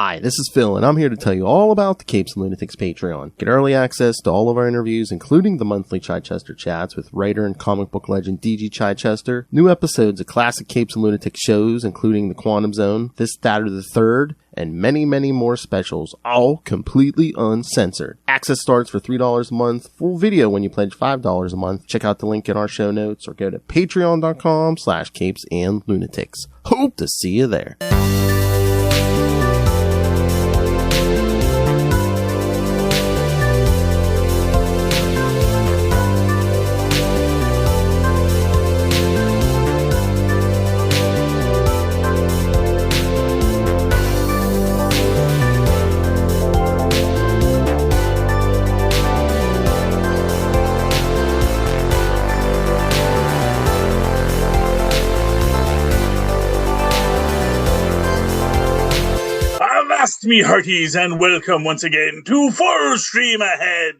Hi, this is Phil, and I'm here to tell you all about the Capes and Lunatics Patreon. Get early access to all of our interviews, including the monthly Chichester chats with writer and comic book legend D.G. Chichester, new episodes of classic Capes and Lunatics shows, including The Quantum Zone, This, That, or the Third, and many, many more specials, all completely uncensored. Access starts for $3 a month, full video when you pledge $5 a month. Check out the link in our show notes or go to patreon.com/CapesandLunatics. Hope to see you there. Me hearties, and welcome once again to Full Stream Ahead.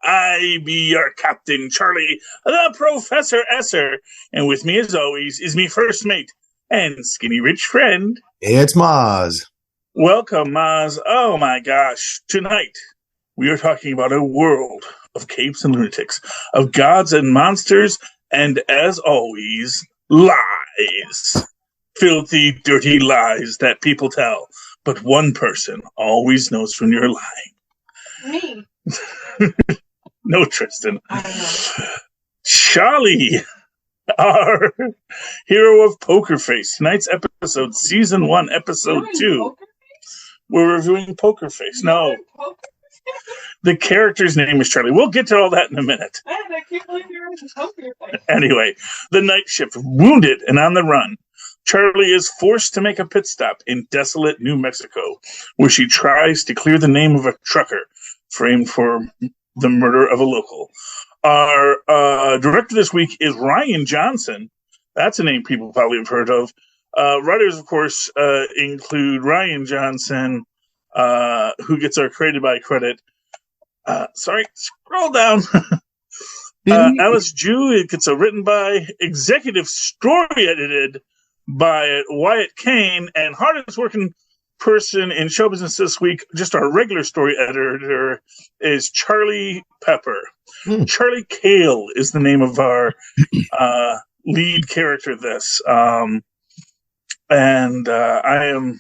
I be your Captain Charlie, the Professor Esser, and with me as always is me first mate and skinny rich friend. It's Mozz. Welcome, Mozz. Oh my gosh. Tonight, we are talking about a world of capes and lunatics, of gods and monsters, and as always, lies. Filthy, dirty lies that people tell. But one person always knows when you're lying. Me. No, Tristan. I know. Charlie, our hero of Poker Face. Tonight's episode, Season 1, Episode 2. We're reviewing Poker Face. No. The character's name is Charlie. We'll get to all that in a minute. Man, I can't believe you're in Poker Face. Anyway, the night shift, wounded and on the run. Charlie is forced to make a pit stop in desolate New Mexico, where she tries to clear the name of a trucker framed for the murder of a local. Our director this week is Ryan Johnson. That's a name people probably have heard of. Writers, of course, include Ryan Johnson, who gets our created by credit. Scroll down. Alice Jew, it gets a written by, executive story edited by Wyatt Kane, and hardest working person in show business this week, just our regular story editor, is Charlie Pepper. Charlie Cale is the name of our lead character this. And I am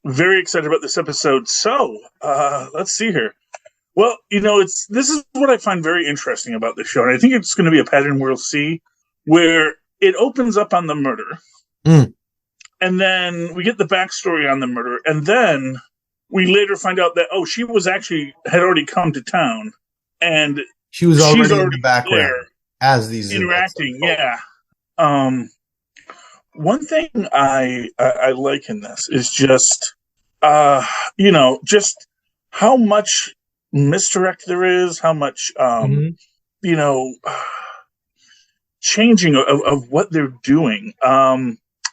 very excited about this episode. So, let's see here. Well, this is what I find very interesting about this show, and I think it's going to be a pattern we'll see, where it opens up on the murder. And then we get the backstory on the murder, and then we later find out that she had already come to town, and she's already in the background as these interacting. Yeah. One thing I like in this is just just how much misdirect there is, how much changing of what they're doing.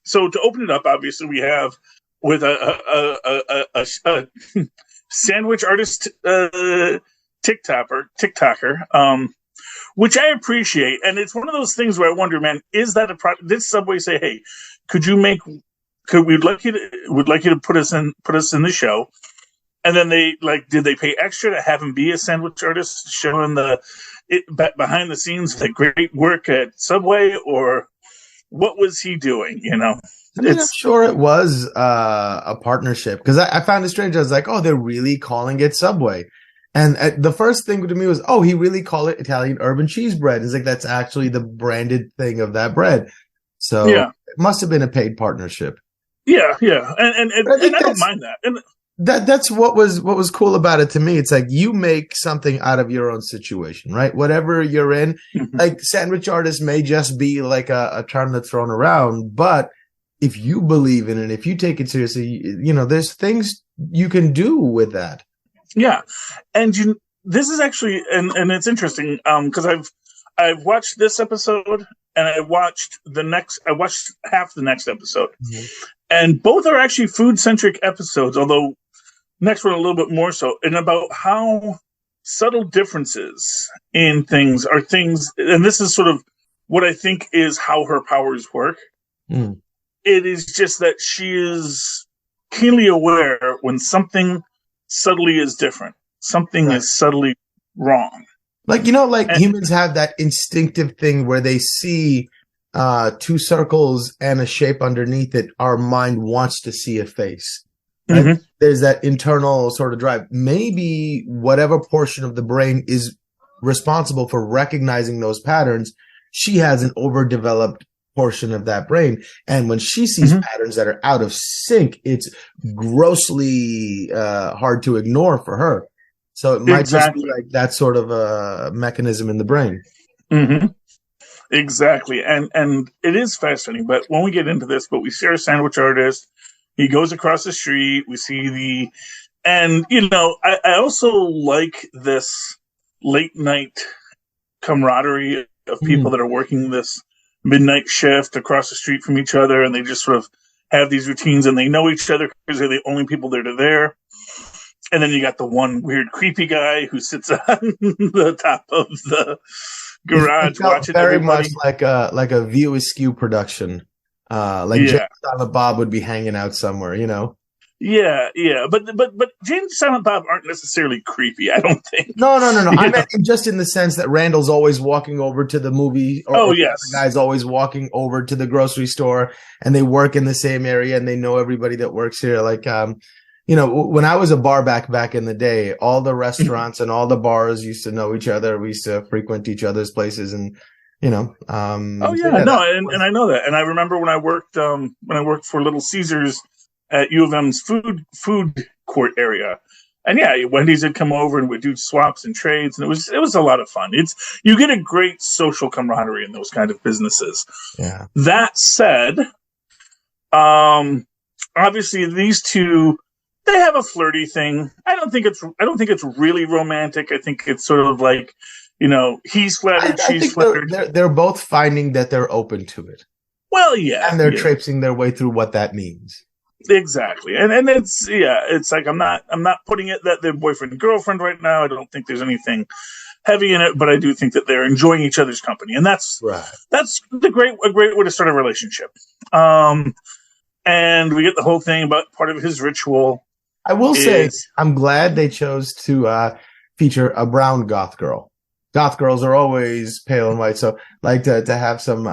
So to open it up, obviously we have with a sandwich artist TikToker, which I appreciate, and it's one of those things where I wonder, man, is that a product? Did Subway say, "Hey, we'd like you to put us in the show," and then did they pay extra to have him be a sandwich artist, showing behind the scenes the great work at Subway, or what was he doing? I'm sure it was a partnership, because I found it strange. I was like, they're really calling it Subway. And the first thing to me was, he really called it Italian urban cheese bread. It's like, that's actually the branded thing of that bread. So It must have been a paid partnership. Yeah. And I don't mind that. And that's what was cool about it to me. It's like, you make something out of your own situation, right? Whatever you're in, like sandwich artist may just be like a term that's thrown around, but if you believe in it, if you take it seriously, there's things you can do with that. Yeah. And this is actually, and it's interesting, because I've watched this episode and I watched half the next episode, and both are actually food centric episodes, although next one a little bit more so, and about how subtle differences in things are things, and this is sort of what I think is how her powers work. It is just that she is keenly aware when something subtly is different. Something Right. is subtly wrong. Like, like And- humans have that instinctive thing where they see two circles and a shape underneath it. Our mind wants to see a face. Right? Mhm. There's that internal sort of drive. Maybe whatever portion of the brain is responsible for recognizing those patterns, she has an overdeveloped portion of that brain. And when she sees Mhm. patterns that are out of sync, it's grossly hard to ignore for her. So it might Exactly. just be like that sort of a mechanism in the brain. Mm-hmm. Exactly. And it is fascinating. But when we get into this, we see our sandwich artist. He goes across the street. We see and I also like this late night camaraderie of people that are working this midnight shift across the street from each other. And they just sort of have these routines and they know each other because they're the only people that are there. And then you got the one weird creepy guy who sits on the top of the garage It felt watching very everybody. much like a View Askew production. Like Yeah. James Silent Bob would be hanging out somewhere, Yeah. But James Silent Bob aren't necessarily creepy, I don't think. No. Yeah. I meant just in the sense that Randall's always walking over to the movie, or yes. the guy's always walking over to the grocery store, and they work in the same area, and they know everybody that works here. Like, when I was a bar back in the day, all the restaurants and all the bars used to know each other. We used to frequent each other's places, and And I know that. And I remember when I worked for Little Caesars at U of M's food court area. And yeah, Wendy's would come over and would do swaps and trades, and it was a lot of fun. You get a great social camaraderie in those kind of businesses. Yeah. That said, obviously these two, they have a flirty thing. I don't think it's really romantic. I think it's sort of like, he's flattered, I she's think flattered. they're both finding that they're open to it, Well, yeah, and they're yeah. traipsing their way through what that means. Exactly. And it's like I'm not putting it that they're boyfriend and girlfriend right now. I don't think there's anything heavy in it, but I do think that they're enjoying each other's company. And that's a great way to start a relationship. And we get the whole thing about part of his ritual. I will say I'm glad they chose to feature a brown goth girl. Goth girls are always pale and white, so like to have some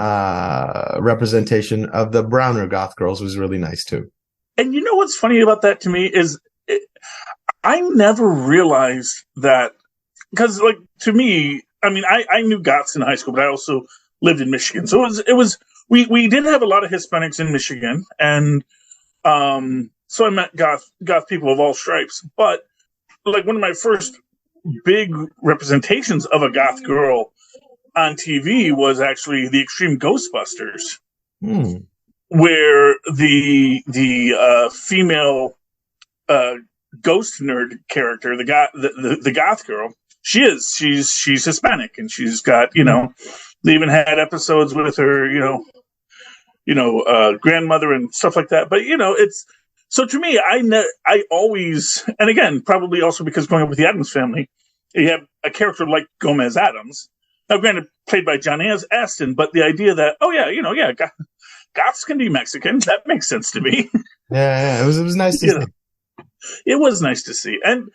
representation of the browner goth girls was really nice too. And you know what's funny about that to me is I never realized that, because like to me, I mean, I knew goths in high school, but I also lived in Michigan, so it was we did have a lot of Hispanics in Michigan, and so I met goth people of all stripes. But like one of my first big representations of a goth girl on TV was actually the Extreme Ghostbusters, where the female ghost nerd character, the goth girl, she's Hispanic, and she's got they even had episodes with her grandmother and stuff like that. But it's so to me, I always, and again, probably also because growing up with the Addams Family, you have a character like Gomez Addams. Now, granted, played by John Astin, but the idea that goths can be Mexican, that makes sense to me. Yeah, it was nice to see. It was nice to see, and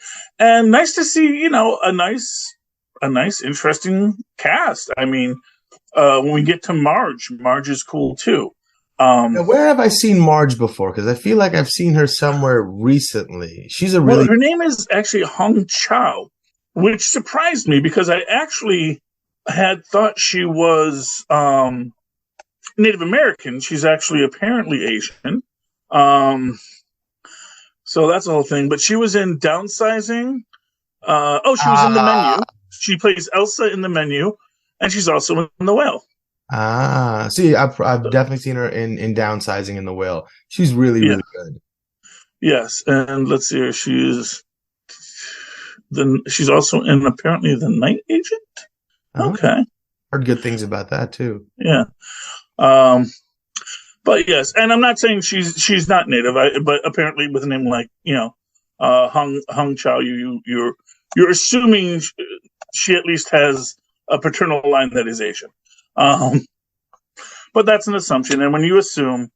nice to see a nice interesting cast. I mean, when we get to Marge is cool too. Now, where have I seen Marge before? Because I feel like I've seen her somewhere recently. She's her name is actually Hong Chao, which surprised me because I actually had thought she was Native American. She's actually apparently Asian. So that's the whole thing. But she was in Downsizing. She was in The Menu. She plays Elsa in The Menu, and she's also in The Whale. See, I've definitely seen her in Downsizing in The Whale. She's really good. Yes, and let's see her. She's also in apparently The Night Agent. Okay, heard good things about that too. Yeah, but yes, and I'm not saying she's not native, but apparently with a name like Hong Chao, you're assuming she at least has a paternal line that is Asian. But that's an assumption, and when you assume,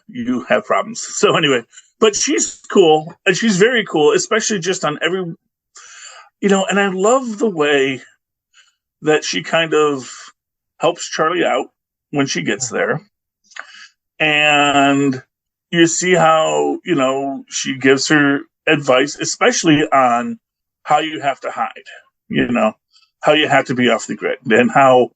you have problems. So anyway, but she's cool, and she's very cool, especially just on every, and I love the way that she kind of helps Charlie out when she gets there. And you see how, she gives her advice, especially on how you have to hide, how you have to be off the grid, and how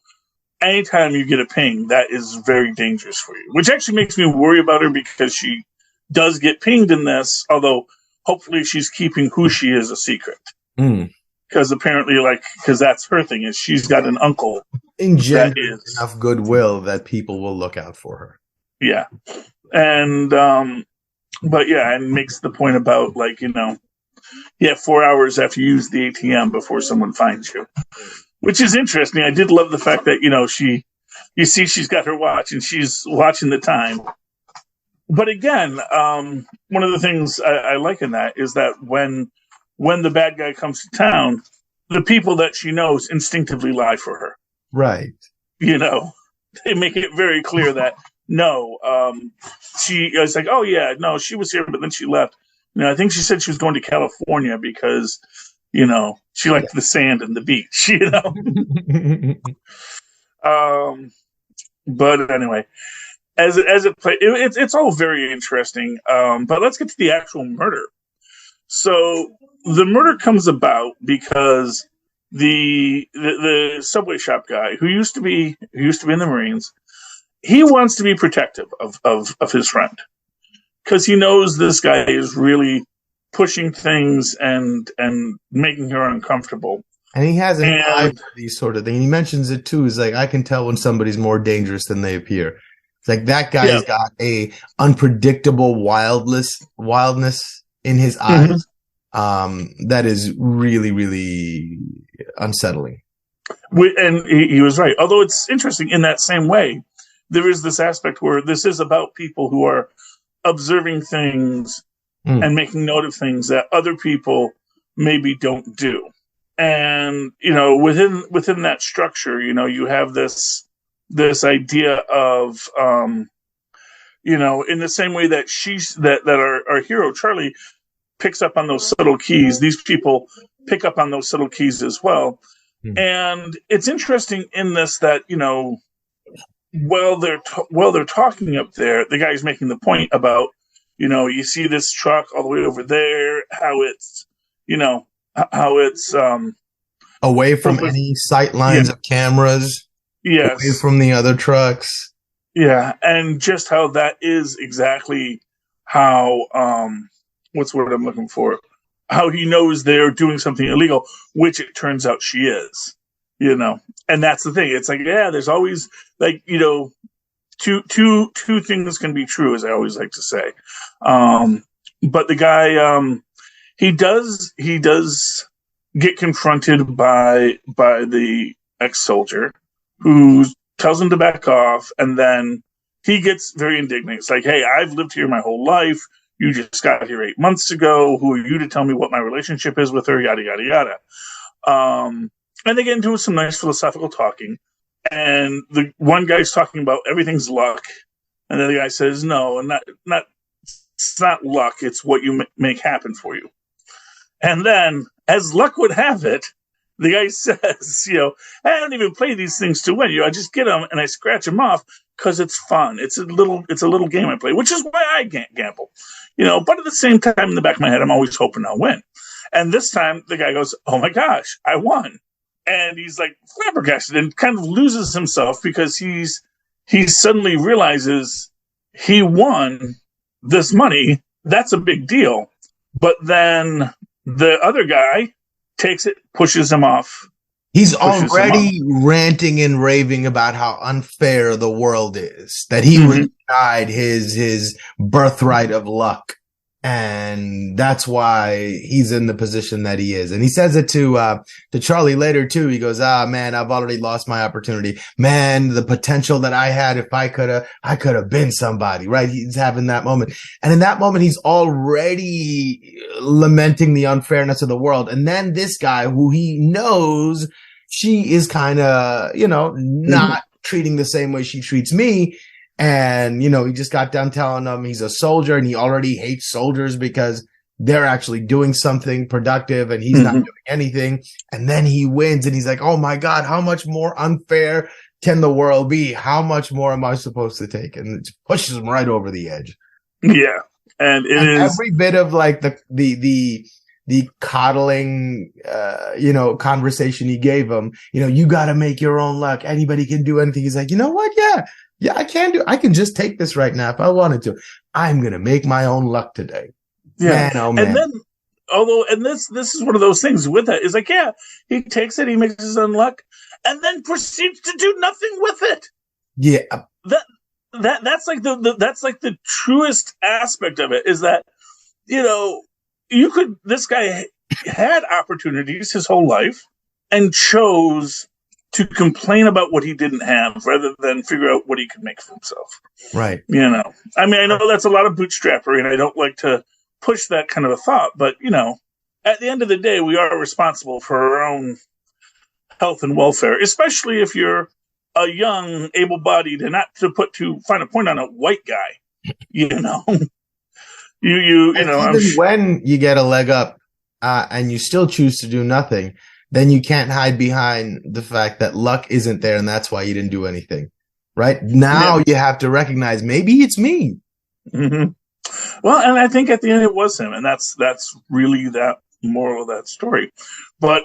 anytime you get a ping, that is very dangerous for you, which actually makes me worry about her because she does get pinged in this, although hopefully she's keeping who she is a secret. Because apparently, because that's her thing, is she's got an uncle. Engender enough goodwill that people will look out for her. Yeah. And, and makes the point about, 4 hours after you use the ATM before someone finds you. Which is interesting. I did love the fact that, she's got her watch and she's watching the time. But again, one of the things I like in that is that when the bad guy comes to town, the people that she knows instinctively lie for her. Right. They make it very clear that, no, she was like, oh, yeah, no, she was here, but then she left. I think she said she was going to California because, she liked the sand and the beach, But anyway, as it plays, it's all very interesting. But let's get to the actual murder. So the murder comes about because the subway shop guy who used to be in the Marines, he wants to be protective of his friend because he knows this guy is really pushing things and making her uncomfortable. And he has an eye for these sort of things. He mentions it too. He's like, I can tell when somebody's more dangerous than they appear. It's like that guy's got a unpredictable wildness in his eyes. That is really, really unsettling. And he was right. Although it's interesting in that same way, there is this aspect where this is about people who are observing things and making note of things that other people maybe don't do. And, within that structure, you have this idea of, in the same way that that our hero, Charlie, picks up on those subtle keys, these people pick up on those subtle keys as well. And it's interesting in this that, while they're talking up there, the guy's making the point about, you see this truck all the way over there, how it's away from any sight lines of cameras, away from the other trucks. Yeah, and just how that is exactly how, what's the word I'm looking for? How he knows they're doing something illegal, which it turns out she is, and that's the thing. It's like, there's always two things can be true, as I always like to say. But the guy, he does get confronted by the ex-soldier who tells him to back off, and then he gets very indignant. It's like, hey, I've lived here my whole life. You just got here 8 months ago. Who are you to tell me what my relationship is with her? Yada, yada, yada. And they get into some nice philosophical talking. And the one guy's talking about everything's luck. And then the guy says, no, it's not luck. It's what you make happen for you. And then, as luck would have it, the guy says, I don't even play these things to win. I just get them and I scratch them off because it's fun. It's a little game I play, which is why I gamble. But at the same time, in the back of my head, I'm always hoping I'll win. And this time, the guy goes, oh my gosh, I won. And he's like flabbergasted and kind of loses himself because he suddenly realizes he won this money. That's a big deal. But then the other guy takes it, pushes him off. He's already ranting and raving about how unfair the world is, that he was denied his birthright of luck. And that's why he's in the position that he is. And he says it to Charlie later too. He goes, man, I've already lost my opportunity. Man, the potential that I had, if I could have been somebody, right? He's having that moment. And in that moment, he's already lamenting the unfairness of the world. And then this guy who he knows she is kind of, not treating the same way she treats me. And, you know, he just got done telling him he's a soldier and he already hates soldiers because they're actually doing something productive and he's not doing anything. And then he wins and he's like, oh my God, how much more unfair can the world be? How much more am I supposed to take? And it pushes him right over the edge. Yeah. And it is every bit of like the coddling, you know, conversation he gave him, you know, you got to make your own luck. Anybody can do anything. He's like, you know what? Yeah, I can just take this right now if I wanted to. I'm going to make my own luck today. Yeah. Man, oh man. And then, this is one of those things with that is like, yeah, he takes it, he makes his own luck, and then proceeds to do nothing with it. Yeah. That's like the truest aspect of it is that, you know, this guy had opportunities his whole life and chose to complain about what he didn't have rather than figure out what he could make for himself. Right. You know, I mean, I know that's a lot of bootstrappery and I don't like to push that kind of a thought, but you know, at the end of the day, we are responsible for our own health and welfare, especially if you're a young, able-bodied, and not to find a point on a white guy, you know. you know, even when you get a leg up and you still choose to do nothing, then you can't hide behind the fact that luck isn't there and that's why you didn't do anything. Right now, you have to recognize maybe it's me. Mm-hmm. Well, and I think at the end it was him, and that's really that moral of that story. But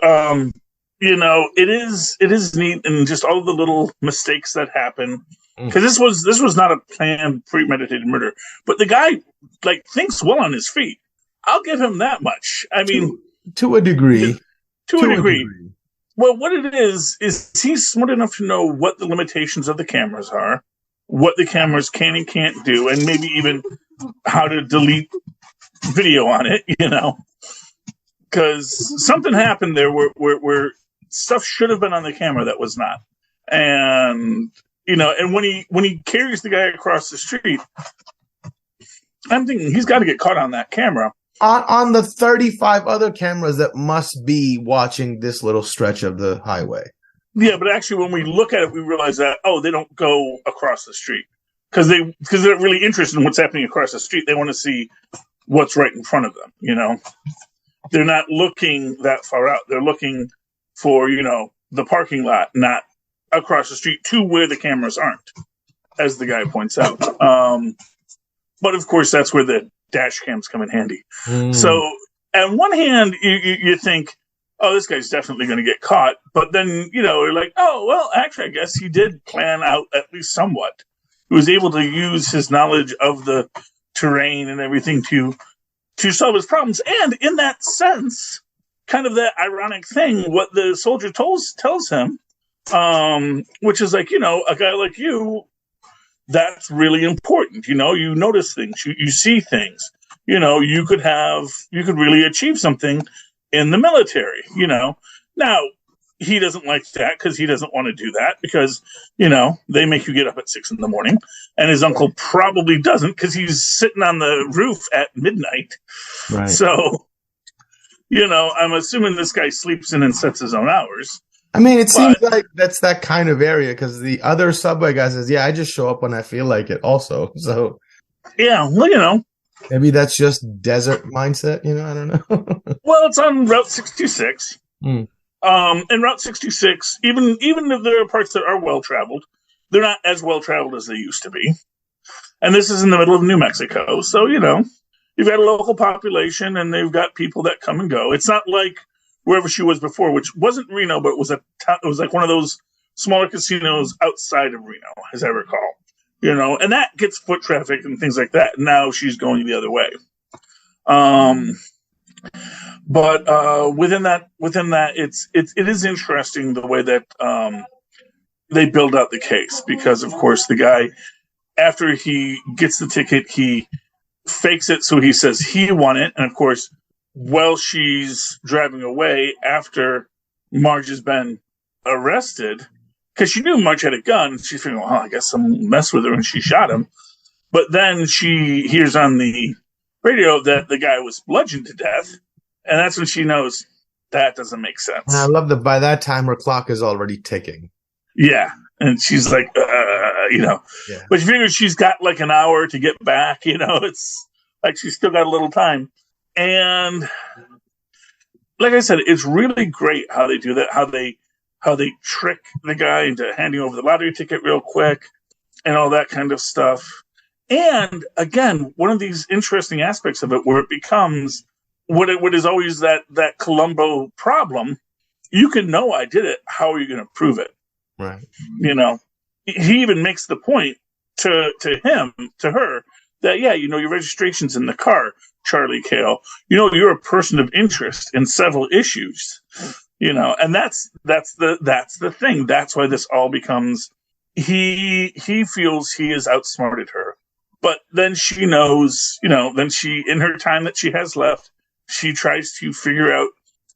you know, it is neat, and just all the little mistakes that happen. Because this was not a planned, premeditated murder, but the guy like thinks well on his feet. I'll give him that much. I mean, to a degree. To a degree. Well, what it is he's smart enough to know what the limitations of the cameras are, what the cameras can and can't do, and maybe even how to delete video on it, you know. Because something happened there where stuff should have been on the camera that was not. And, you know, and when he carries the guy across the street, I'm thinking he's got to get caught on that camera. On the 35 other cameras that must be watching this little stretch of the highway. Yeah, but actually when we look at it, we realize that, they don't go across the street. Because they're really interested in what's happening across the street. They want to see what's right in front of them, you know. They're not looking that far out. They're looking for, you know, the parking lot, not across the street to where the cameras aren't, as the guy points out. But of course, that's where the dash cams come in handy. So, on one hand, you think, this guy's definitely going to get caught. But then, you know, you're like, well, actually, I guess he did plan out at least somewhat. He was able to use his knowledge of the terrain and everything to solve his problems. And in that sense, kind of that ironic thing, what the soldier tells him, which is like, you know, a guy like you, that's really important. You know, you notice things, you see things, you know, you could really achieve something in the military, you know. Now, he doesn't like that because he doesn't want to do that because, you know, they make you get up at 6 a.m. and his uncle probably doesn't because he's sitting on the roof at midnight. Right. So, you know, I'm assuming this guy sleeps in and sets his own hours. I mean, it seems like that's that kind of area because the other subway guy says, I just show up when I feel like it also. So, yeah, well, you know. Maybe that's just desert mindset, you know? I don't know. Well, it's on Route 66. And Route 66, even if there are parts that are well-traveled, they're not as well-traveled as they used to be. And this is in the middle of New Mexico. So, you know, you've got a local population and they've got people that come and go. It's not like wherever she was before, which wasn't Reno, but it was like one of those smaller casinos outside of Reno, as I recall. You know, and that gets foot traffic and things like that. Now she's going the other way. But within that, it is interesting the way that they build out the case because, of course, the guy, after he gets the ticket, he fakes it so he says he won it, and of course, while she's driving away after Marge has been arrested, because she knew Marge had a gun, she's thinking, well, I guess someone messed with her and she shot him. But then she hears on the radio that the guy was bludgeoned to death, and that's when she knows that doesn't make sense. And I love that by that time her clock is already ticking. Yeah, and she's like, Yeah. But she figures she's got like an hour to get back. It's like she's still got a little time. And like I said, it's really great how they do that. How they trick the guy into handing over the lottery ticket real quick and all that kind of stuff. And again, one of these interesting aspects of it where it becomes what is always that Columbo problem. You can know I did it. How are you going to prove it? Right. He even makes the point to her, that, your registration's in the car, Charlie Cale. You're a person of interest in several issues, and that's the thing. That's why this all becomes, he feels he has outsmarted her. But then she knows, then she, in her time that she has left, she tries to figure out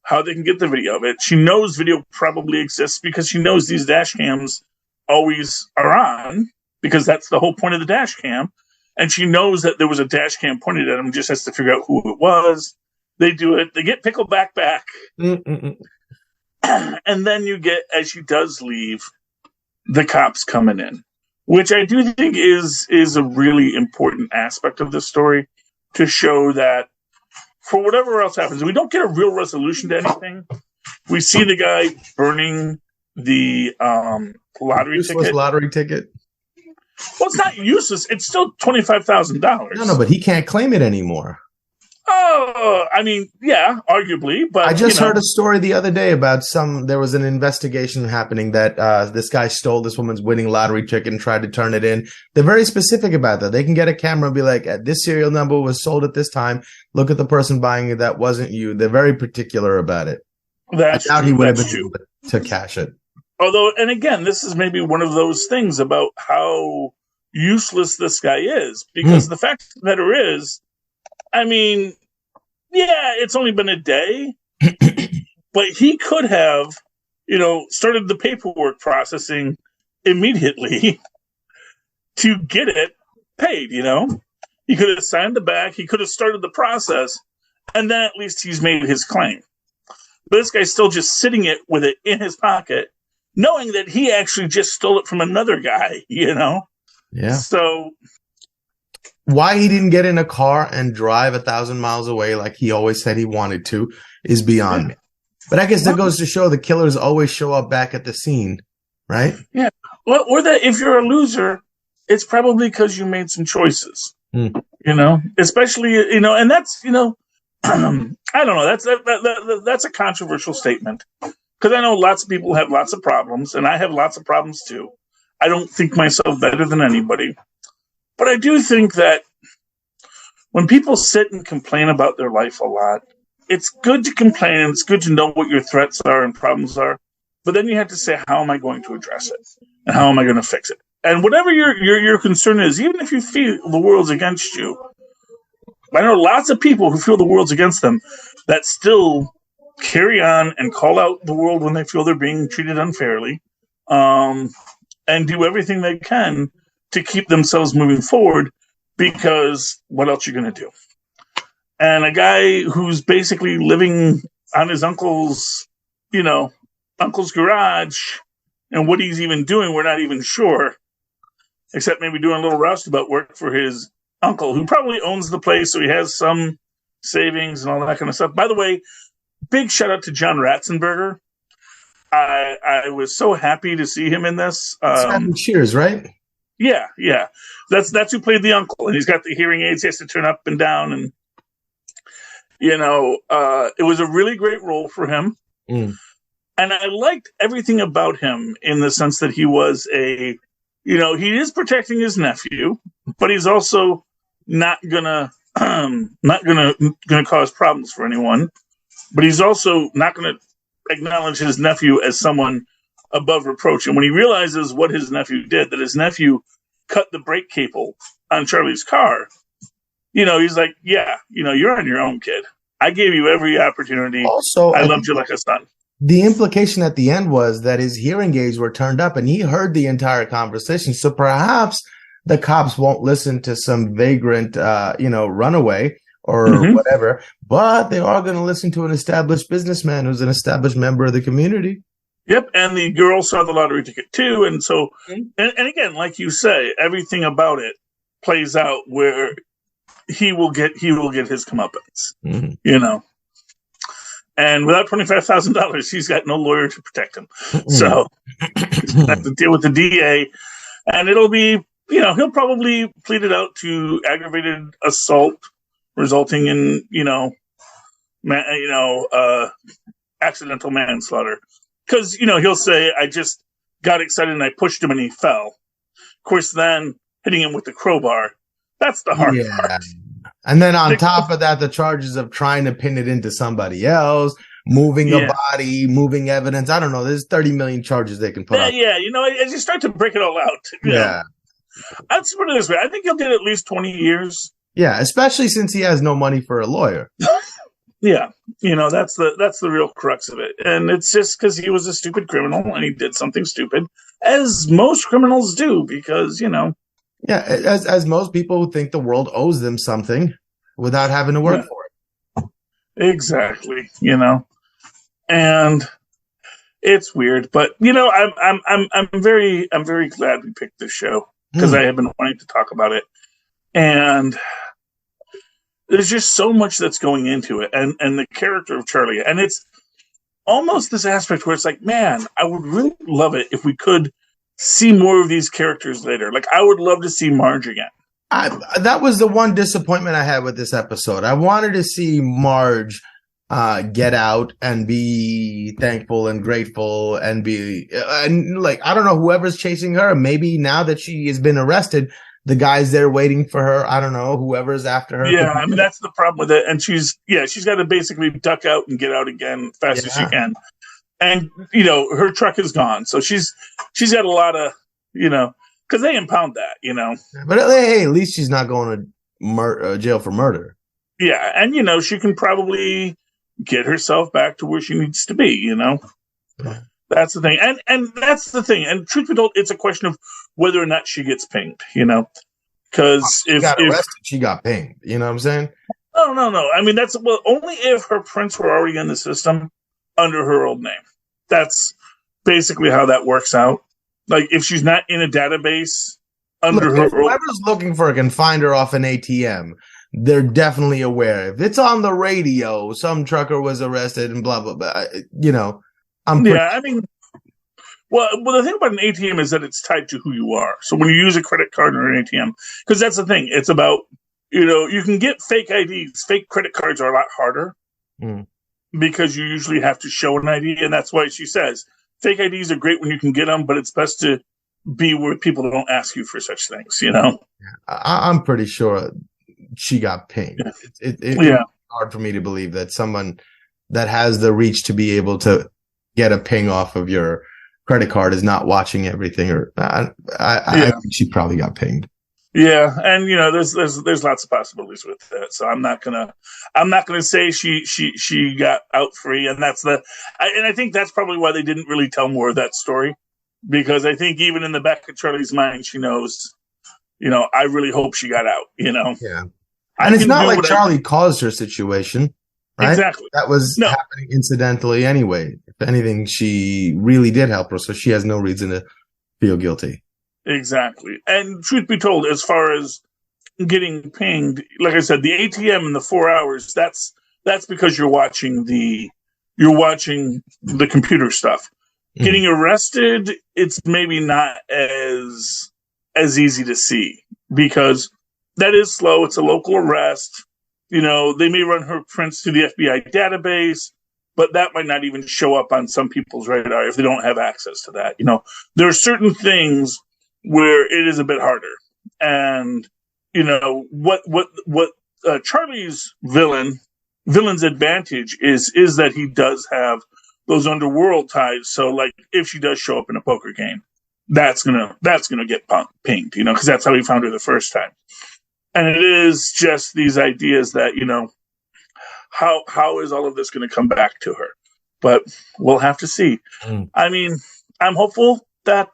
how they can get the video of it. She knows video probably exists because she knows these dash cams always are on, because that's the whole point of the dash cam. And she knows that there was a dash cam pointed at him, just has to figure out who it was. They do it. They get Pickleback back. And then you get, as she does leave, the cops coming in, which I do think is a really important aspect of this story, to show that for whatever else happens, we don't get a real resolution to anything. We see the guy burning the lottery ticket. Well, it's not useless. It's still $25,000. No, but he can't claim it anymore. Oh, I mean, yeah, arguably. But I just heard a story the other day about there was an investigation happening that this guy stole this woman's winning lottery ticket and tried to turn it in. They're very specific about that. They can get a camera and be like, this serial number was sold at this time. Look at the person buying it. That wasn't you. They're very particular about it. I doubt he would have been able to cash it. Although, and again, this is maybe one of those things about how useless this guy is, because the fact of the matter is, I mean, yeah, it's only been a day, but he could have, started the paperwork processing immediately to get it paid, He could have signed the back, he could have started the process, and then at least he's made his claim. But this guy's still just sitting with it in his pocket, knowing that he actually just stole it from another guy, Yeah. So why he didn't get in a car and drive 1,000 miles away like he always said he wanted to is beyond me. But I guess that goes to show the killers always show up back at the scene, right? Yeah. Well, or that if you're a loser, it's probably because you made some choices, especially, and that's, I don't know. That's a controversial statement, because I know lots of people have lots of problems, and I have lots of problems too. I don't think myself better than anybody. But I do think that when people sit and complain about their life a lot, it's good to complain, and it's good to know what your threats are and problems are. But then you have to say, how am I going to address it? And how am I going to fix it? And whatever your concern is, even if you feel the world's against you, I know lots of people who feel the world's against them that still carry on and call out the world when they feel they're being treated unfairly, and do everything they can to keep themselves moving forward, because what else are you going to do? And a guy who's basically living on his uncle's garage, and what he's even doing, we're not even sure, except maybe doing a little roustabout work for his uncle, who probably owns the place, so he has some savings and all that kind of stuff. By the way, big shout out to John Ratzenberger. I was so happy to see him in this. Cheers, right? Yeah. That's who played the uncle, and he's got the hearing aids. He has to turn up and down, and it was a really great role for him. And I liked everything about him in the sense that he was he is protecting his nephew, but he's also not gonna cause problems for anyone. But he's also not gonna acknowledge his nephew as someone above reproach. And when he realizes what his nephew did, that his nephew cut the brake cable on Charlie's car, he's like, you're on your own, kid. I gave you every opportunity. Also, I loved you like a son. The implication at the end was that his hearing aids were turned up and he heard the entire conversation. So perhaps the cops won't listen to some vagrant, runaway or whatever, but they are going to listen to an established businessman who's an established member of the community. Yep, and the girl saw the lottery ticket too, and so, and again, like you say, everything about it plays out where he will get his comeuppance, you know. And without $25,000, he's got no lawyer to protect him, so he's gonna have to deal with the DA, and it'll be, you know, he'll probably plead it out to aggravated assault, resulting in, accidental manslaughter. Because, he'll say, I just got excited and I pushed him and he fell. Of course, then hitting him with the crowbar, that's the hard part. And then on top of that, the charges of trying to pin it into somebody else, moving a body, moving evidence. I don't know. There's 30 million charges they can put on. Yeah, as you start to break it all out. Let's put it this way. I think he'll get at least 20 years. Yeah, especially since he has no money for a lawyer. Yeah, that's the real crux of it. And it's just because he was a stupid criminal and he did something stupid, as most criminals do, because, Yeah, as most people who think the world owes them something without having to work for it. Exactly, And it's weird, but I'm very glad we picked this show because I have been wanting to talk about it. And there's just so much that's going into it, and the character of Charlie, and it's almost this aspect where it's like, man, I would really love it if we could see more of these characters later. Like, I would love to see Marge again. That was the one disappointment I had with this episode. I wanted to see Marge get out and be thankful and grateful and be and like, I don't know, whoever's chasing her, maybe now that she has been arrested, the guy's there waiting for her. I don't know, whoever's after her. Yeah, I mean, that's the problem with it. And she's got to basically duck out and get out again fast as she can. And, her truck is gone. So she's got a lot of, because they impound that, But hey, at least she's not going to jail for murder. Yeah, and, she can probably get herself back to where she needs to be, That's the thing. And that's the thing. And truth be told, it's a question of whether or not she gets pinged, Because if she got arrested, she got pinged. You know what I'm saying? No. I mean, only if her prints were already in the system under her old name. That's basically how that works out. Like, if she's not in a database under her old name. Whoever's looking for her can find her off an ATM. They're definitely aware. If it's on the radio, some trucker was arrested and blah, blah, blah. Well, the thing about an ATM is that it's tied to who you are. So when you use a credit card or an ATM, because that's the thing, it's about, you can get fake IDs. Fake credit cards are a lot harder because you usually have to show an ID. And that's why she says fake IDs are great when you can get them, but it's best to be where people don't ask you for such things, I'm pretty sure she got pinged. Yeah. It's hard for me to believe that someone that has the reach to be able to get a ping off of your credit card is not watching everything, or I think she probably got pinged. Yeah, and there's lots of possibilities with that. So I'm not gonna say she got out free, and I think that's probably why they didn't really tell more of that story, because I think even in the back of Charlie's mind, she knows, I really hope she got out. Yeah, and it's not like Charlie caused her situation. Right? Exactly. That was happening incidentally anyway. If anything, she really did help her, so she has no reason to feel guilty. Exactly. And truth be told, as far as getting pinged, like I said, the ATM in the 4 hours, that's because you're watching the computer stuff. Getting arrested, it's maybe not as easy to see, because that is slow. It's a local arrest. They may run her prints through the FBI database, but that might not even show up on some people's radar if they don't have access to that. There are certain things where it is a bit harder. And, what Charlie's villain's advantage is that he does have those underworld ties. So, like, if she does show up in a poker game, that's gonna get pinged, because that's how he found her the first time. And it is just these ideas that, how is all of this going to come back to her? But we'll have to see. I mean, I'm hopeful that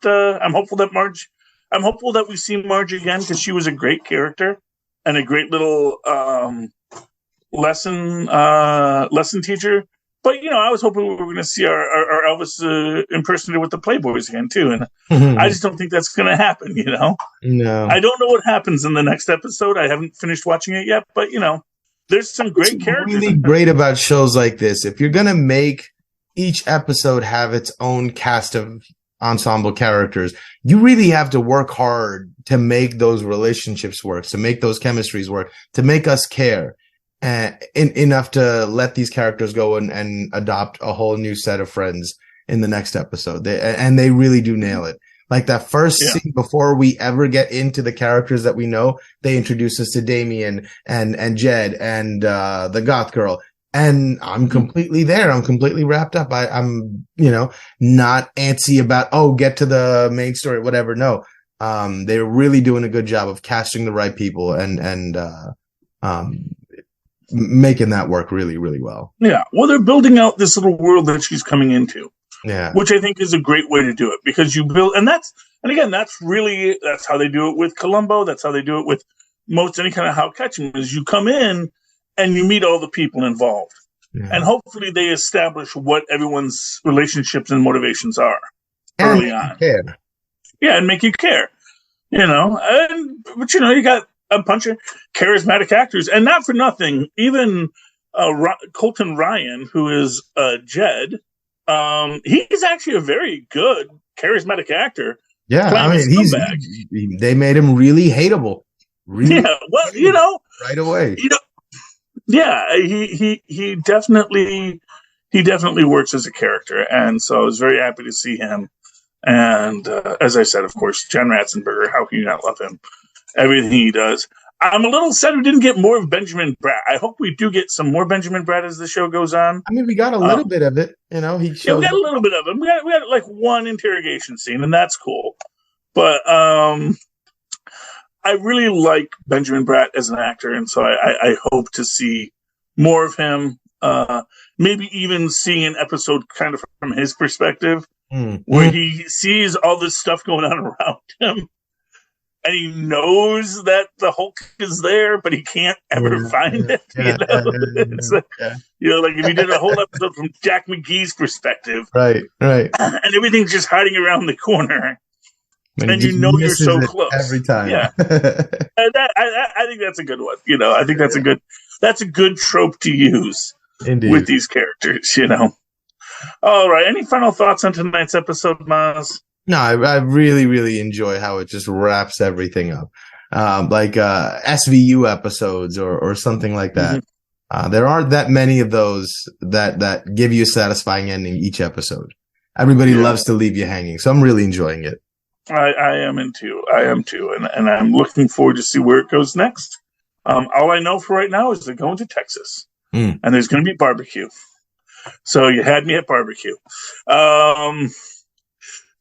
we see Marge again, because she was a great character and a great little lesson teacher But, I was hoping we were going to see our Elvis impersonator with the Playboys again, too. And I just don't think that's going to happen, No. I don't know what happens in the next episode. I haven't finished watching it yet, but, there's some great characters. What's really great about shows like this, if you're going to make each episode have its own cast of ensemble characters, you really have to work hard to make those relationships work, to make those chemistries work, to make us care. Enough to let these characters go and adopt a whole new set of friends in the next episode. They really do nail it. Like that first scene before we ever get into the characters that we know, they introduce us to Damien and Jed and the goth girl. And I'm completely there. I'm completely wrapped up. I'm not antsy about, get to the main story, whatever. No. They're really doing a good job of casting the right people and making that work really, really well. Yeah. Well, they're building out this little world that she's coming into. Yeah. Which I think is a great way to do it, because you build, and that's how they do it with Columbo. That's how they do it with most any kind of How Catching, is you come in and you meet all the people involved. Yeah. And hopefully they establish what everyone's relationships and motivations are early on. Care. Yeah. And make you care, but you got a bunch of charismatic actors, and not for nothing, even Colton Ryan, who is Jed, he's actually a very good charismatic actor. Yeah, I mean, they made him really hateable. Really, yeah, well, right away. Yeah, he definitely works as a character, and so I was very happy to see him. And as I said, of course, John Ratzenberger. How can you not love him? Everything he does. I'm a little sad we didn't get more of Benjamin Bratt. I hope we do get some more Benjamin Bratt as the show goes on. I mean, we got a little bit of it. We got a little bit of him. We got like one interrogation scene, and that's cool. But I really like Benjamin Bratt as an actor, and so I hope to see more of him. Maybe even seeing an episode kind of from his perspective, where he sees all this stuff going on around him. And he knows that the Hulk is there, but he can't ever find it. It's like if you did a whole episode from Jack McGee's perspective, right, and everything's just hiding around the corner, and you're so close every time. Yeah, and I think that's a good one. I think that's a good trope to use with these characters. All right. Any final thoughts on tonight's episode, Mozz? No, I really, really enjoy how it just wraps everything up. Like SVU episodes or something like that. Mm-hmm. There aren't that many of those that give you a satisfying ending each episode. Everybody loves to leave you hanging, so I'm really enjoying it. I am too, and I'm looking forward to see where it goes next. All I know for right now is they're going to Texas, and there's going to be barbecue. So you had me at barbecue.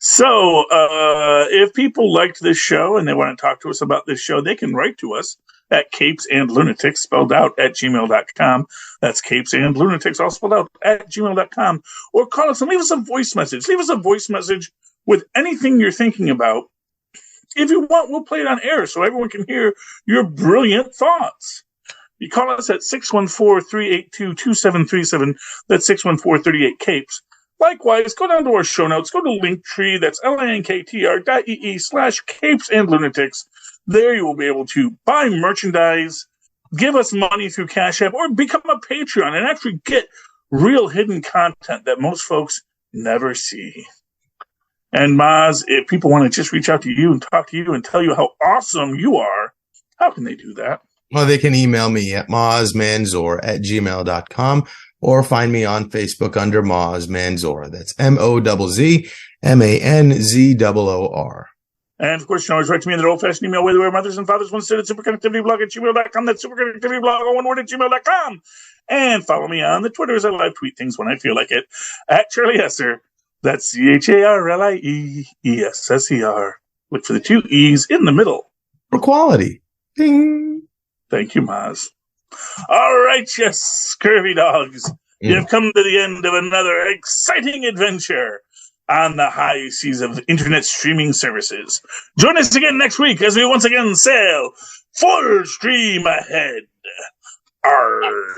So, if people liked this show and they want to talk to us about this show, they can write to us at CapesandLunatics, spelled out, at gmail.com. That's CapesandLunatics, all spelled out, at gmail.com. Or call us and leave us a voice message. Leave us a voice message with anything you're thinking about. If you want, we'll play it on air so everyone can hear your brilliant thoughts. You call us at 614-382-2737. That's 614-38-CAPES. Likewise, go down to our show notes. Go to Linktree. That's linktr.ee/CapesandLunatics. There you will be able to buy merchandise, give us money through Cash App, or become a Patreon and actually get real hidden content that most folks never see. And Mozz, if people want to just reach out to you and talk to you and tell you how awesome you are, how can they do that? Well, they can email me at mozzmanzor@gmail.com. Or find me on Facebook under Mozz Manzor. That's MOZZMANZOOR. And of course, you can always write to me in the old-fashioned email way, where mothers and fathers once said at superconnectivityblog@gmail.com. That's superconnectivityblog, all one word, at gmail.com. And follow me on the Twitters. I live tweet things when I feel like it. At Charlie Esser. That's CharlieEsser. Look for the two E's in the middle. For quality. Ding. Thank you, Mozz. All right, you scurvy dogs. You've come to the end of another exciting adventure on the high seas of internet streaming services. Join us again next week as we once again sail full stream ahead. Arrgh.